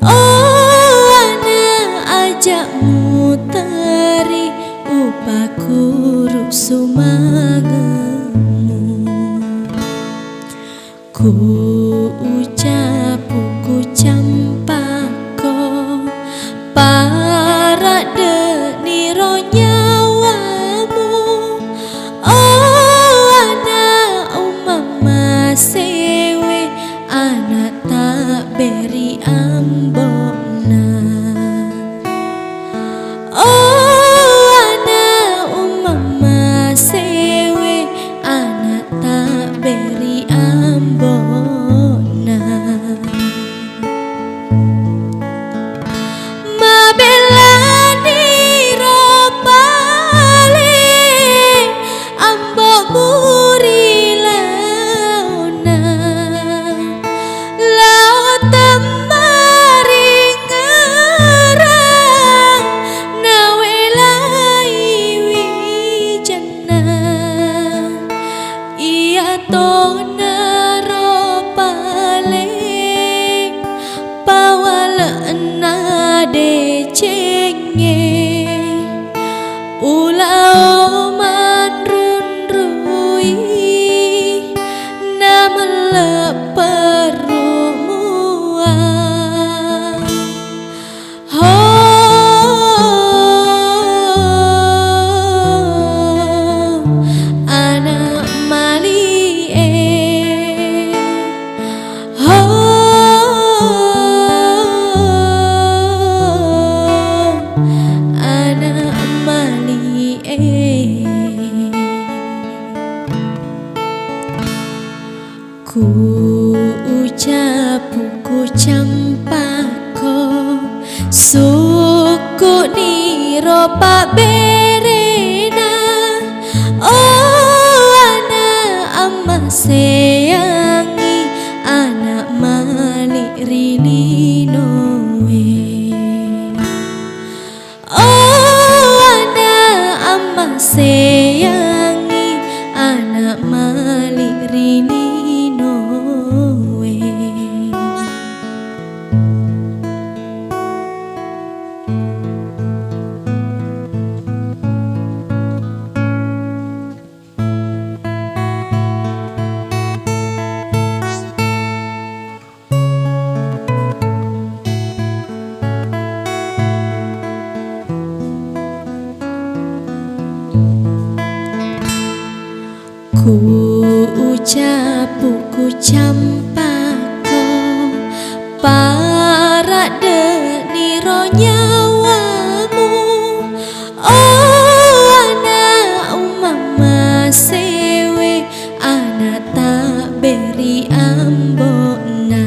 Oh anak ajak muteri upaku sumangemu. Ku ucap ku campako para deniro nyawamu. Oh anak umama sewe anak tak beri ambona. Oh anak umama sewe anak tak beri ambona. Ulau manrun rui na meleperumua. Oh anak malie. Ku ucap ku campako suku niro pak berena. Oh anak ama sayangi anak malik rilinowe. Oh anak ama sayangi anak malik rilinowe. Ku ucap ku campako para deniro nyawamu. Oh anak umama sewe anak tak beri ambona.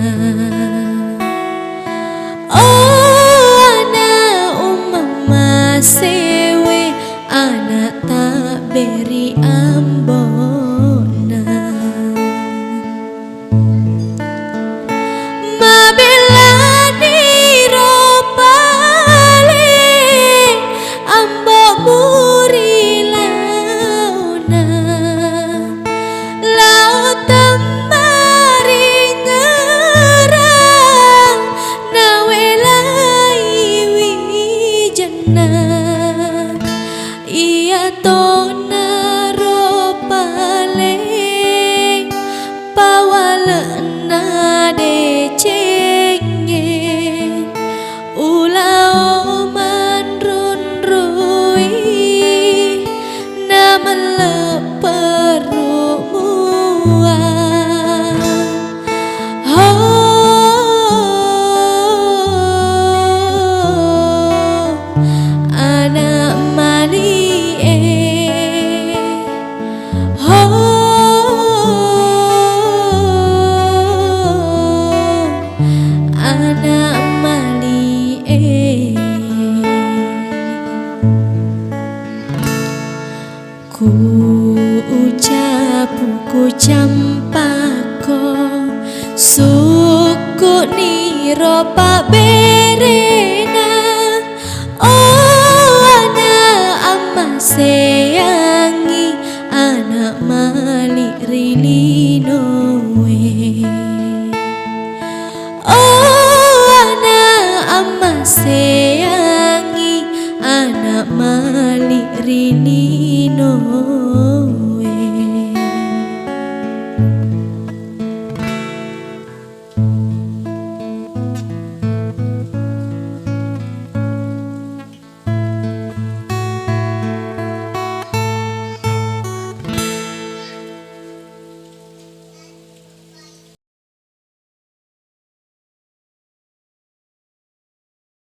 Oh anak umama sewe anak tak beri ambona. Ia tona ropale pawalena decenge ulau manrun rui na meleperumua. Oh anak mali. Ku ucap ku campako suku niro pak berena. Oh anak ama sayangi anak malik rilinowe. Oh anak se